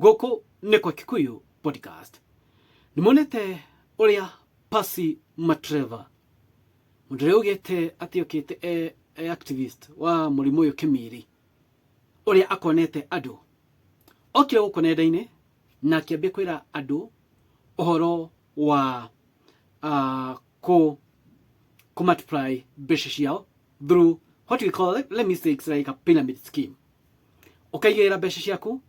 Goko nĩ kwa Kikuyu podcast. Nimonete uria Percy Matreva mundu rĩu ugĩte atĩ okĩte activist wa mũrimũ ũyũ Kimiri uria akonete andũ okire gũkũ nenda-inĩ na akĩambia kwĩra andũ ũhoro wa ku multiply mbeca ciao through what we call it, let me say it's like a pyramid scheme. Ukaigĩrĩra mbeca ciaku,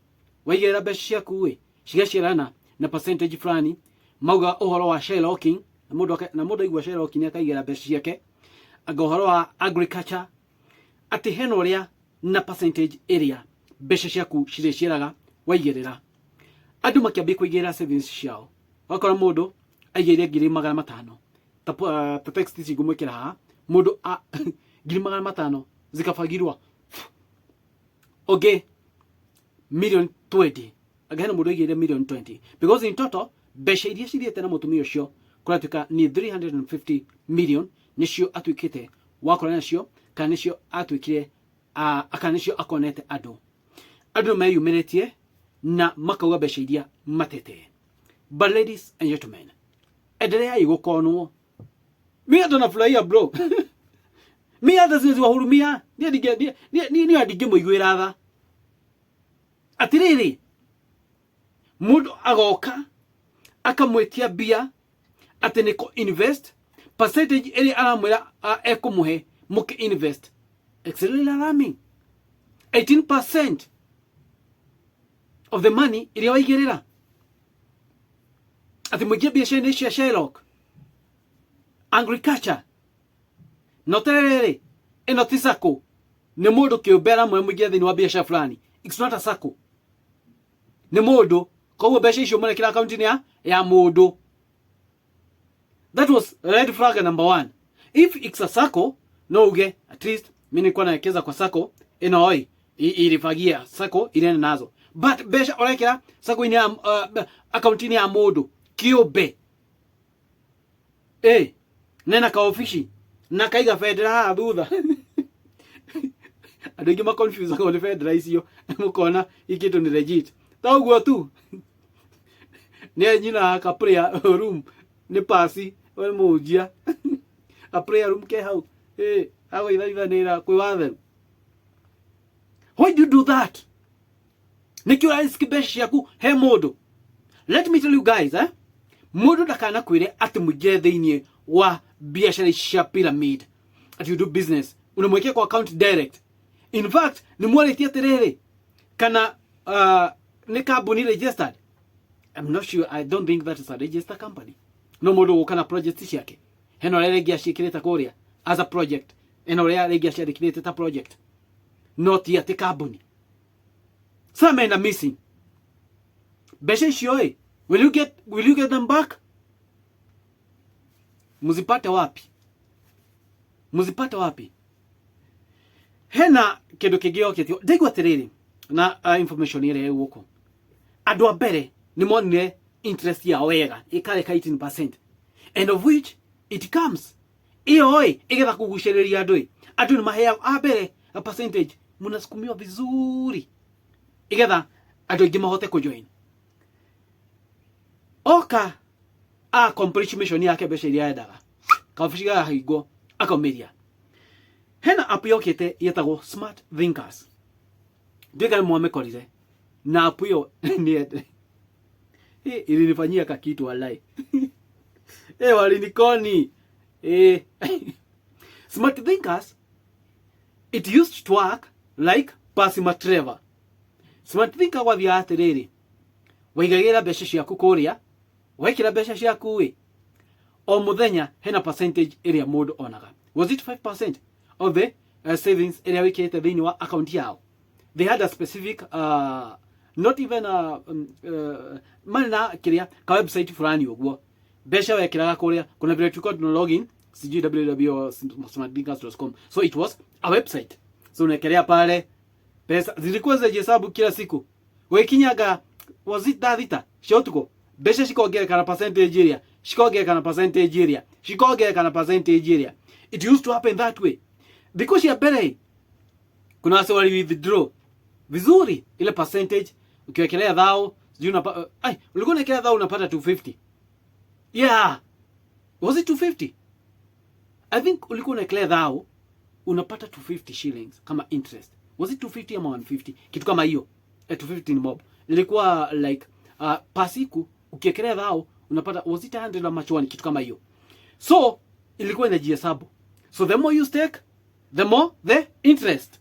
waigĩrĩra mbeca ciaku cigaciarana na percentage fulani, mauga uhoro wa Sherlocking na mũndũ aigua Sherlocking akaigĩrĩra mbeca ciake, anga uhoro wa agriculture atĩ hena ũrĩa na percentage area mbeca ciaku cirĩciaraga waigĩrĩra. Andũ makĩambia kũigĩrĩra savings ciao, wakora mũndũ aigĩrĩre 500,000 ta text ici ngũmwĩkĩra haha, mũndũ 500,000 zikabagirwa okay $1,020,000 again mũndũ aigĩrĩre $1,020,000 because in total mbeca iria cithiĩte na mũtumia ũcio kũratuĩka ni 350 million nicio atuĩkĩte wakora nacio, kana nicio atuĩkire aka nicio akonete andũ meyumĩrĩtie na makauga mbeca iria matete. But ladies and gentlemen, endelea gũkonwo. Mimi hata nafurahia bro. Mimi hata siwezi wahurumia. Ni adige mũiguĩra tha. Atiriri mũndũ agoka akamwetia bia atĩ nĩko invest percentage ĩrĩa aramwĩra ekũmũhe mũke invest extremely alarming. 18% of the money ĩrĩa waigĩrĩra atĩ mũikie biacara-inĩ cia Sherlock agriculture noterere ĩno ti sacco, nĩ mũndũ kĩũmbe aramwe mũikia thĩinĩ wa biacara fulani. It's not a sacco, nĩ mũndũ, koguo mbeca icio mũrekĩra account-inĩ ya mũndũ. That was red flag number 1. If it's a sacco, no uge at least mimi nilikuwa nawekeza kwa sacco ino ilifagia sacco ile nazo, but mbeca ũrekĩra sacco-inĩ ya account-inĩ ya mũndũ kĩũmbe nena ka office na kaiga federal thutha. Andũ aingĩ confuse kwa federal icio mũkona ikitu ni legit toguo tu. Nĩ nyina ka prayer room ni Percy we mũnjia a prayer room ke hau ago ithanĩra kwĩ watheru. Why do you do that? Nĩkĩ ũrariski mbeca ciaku he mũndũ? Let me tell you guys, mũndũ ndakana kwĩre atĩ mũingĩre thĩinĩ wa biacara cia pyramid at you do business unamwekea kwa account direct. In fact ni mwaritie atiriri kana ni company registered. I'm not sure, I don't think that is a registered company. No mũndũ gũka na project ciake heno regia ciĩkĩrĩte kũrĩa as a project, eno regia ciĩkĩrĩte ta project, not yet a company. Some men are missing. Mbeca icio will you get them back? Muzipate wapi? Hena kĩndũ kĩngĩ okĩtio ndaigua atĩrĩrĩ na information ĩrĩa ĩgũkũ. Andũ a mbere nĩ monire interest ya wega ikareka 18%, and of which it comes iyo igetha kugucĩrĩria andũ nĩ maheaga a mbere a percentage munasukumiwa vizuri igetha andũ aingĩ mahote kujoin. Oka complete mission yake mbeca iria endaga kabici hingo akomeria. Hena app yokĩte yetagwo Smart Thinkers. Ndika mwamekorire na app hiyo ni ilinifanyia kakitu walai. Walinikoni. Smart Thinkers, it used to work like Percy Matreva. Smart Thinker wathia atĩrĩrĩ, waigagĩra mbeca ciaku kũrĩa, waikĩra mbeca ciaku o mũthenya hena percentage ĩrĩa mũndũ onaga. Was it 5% of the savings ĩrĩa wĩkĩrĩte thĩinĩ wa account yao? They had a specific not even mana kiria ka website fulani ũguo. Mbeca wekĩraga kũrĩa kuna vile tulikuwa tuna login www.smartthinkers.com. So it was a website. So unaekelea pale pesa zilikuwa zihesabu kila siku. Wekinyaga was it that shotuko mbeca cikongereka na percentage area, cikongereka na percentage area, cikongereka na percentage area. It used to happen that way because ya bere kuna wase wali withdraw vizuri ile percentage ukiwekelea thao sijui unapata ulikuwa unaekea dhao unapata 250. Yeah, was it 250? I think ulikuwa unaekea dhao unapata 250 shillings kama interest. Was it 250 ama 150? Kitu kama hiyo. 250 ni mob. Ilikuwa like pasiku ukiekelea dhao unapata, was it 100 ama chwani, kitu kama hiyo. So ilikuwa inajihesabu. So the more you stake, the more the interest.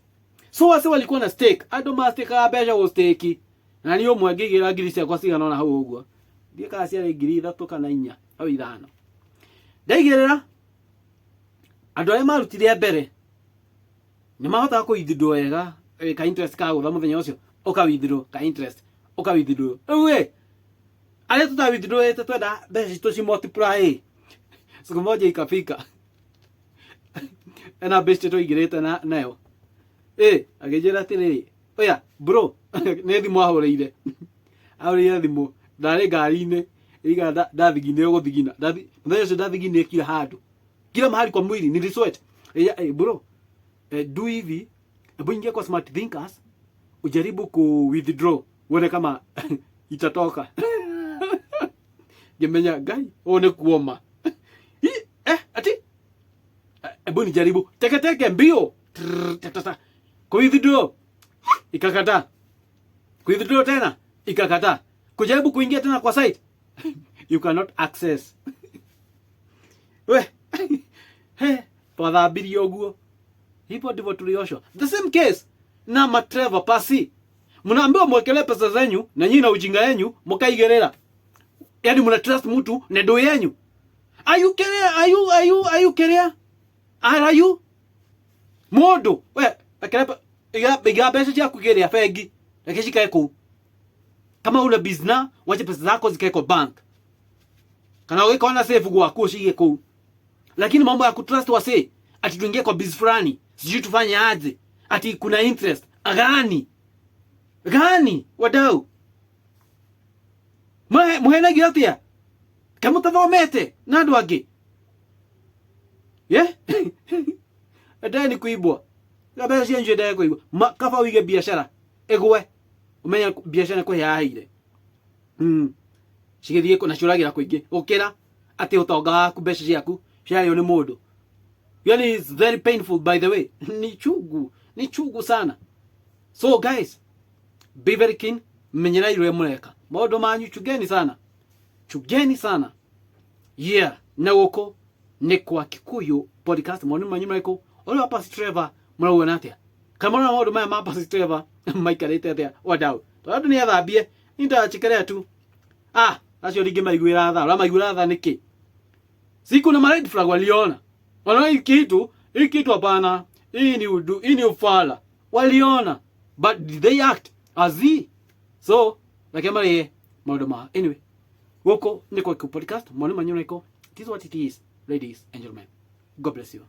So wase walikuwa na stake. Ado ma stake abesha wo stake. Na niyo mwagigira ngiri kwa siga nona hau ugwa. Ndiye kasi ya ngiri 3 kana 4 au 5. Ndaigirira ado ai marutire mbere ni mahota ko withdraw wega ka interest ka gutha muthenya ucio uka withdraw ka interest uka withdraw we ale tuta withdraw ete twenda mbeca to si multiply siku moja ikafika ena best to igirete nayo agejera tiriri oya bro ne thimu ahuriire ahuriire thimu ndari ngari-ini iga ndathigine guthigina muthenya ucio ndathigine kila handu kila mahali kwa mwili nilisweat bro do hivi, hebu ingia kwa Smart Thinkers ujaribu ku withdraw uone kama itatoka. Gemenya gai one kuoma ati hebu nijaribu teke mbio ku withdraw ikakata, ku withdraw tena ikakata, kujaribu kuingia tena kwa site you cannot access. We twadhambirie oguo hipo ndivyo tulioshwa. The same case na Matrevor Pasi, mnaambiwa mwekele pesa zenyu na nyinyi na ujinga yenyu mkaigerera, yaani mna trust mtu na do yenyu. Are you care? Are you modo we akelepa iga pesa ya kugerea fegi lakini kae ku kama una business wacha pesa zako zikae kwa bank kana wewe kaona save gwako ushige ku, lakini mambo ya kutrust wase ati tuingie kwa biz fulani sijui tufanye aje ati kuna interest gani wadau muhena giltia kama tathomete na andu angi adani kuibwa gabe cia nje ndaya kuibwa kaba wige biashara egwe umenya biashara ko yahaire cigithie kuna curagira kuingi ukira ati utonga waku mbeca ciaku ciayo ni mundu. Yani it's very painful by the way. Ni chugu sana. So guys, be very keen, menyera ile mureka. Maundu manyu chugeni sana. Yeah, na goko ni kwa Kikuyu podcast moni manyu meko. Ole hapa Trevor mrawona atia. Kama na maundu maya hapa Trevor maikarite atia wadau. Tondu ni athambie, nitachikerea tu. Acio ringi maiguira tha niki. Siku na red flag waliona. Wanaona hii kitu hapana. Hii ni ufala. Waliona. But did they act as he? So, like amari mauduma. Anyway, woko ni kwa podcast. Mwani manyuna iko. This is what it is, ladies and gentlemen. God bless you.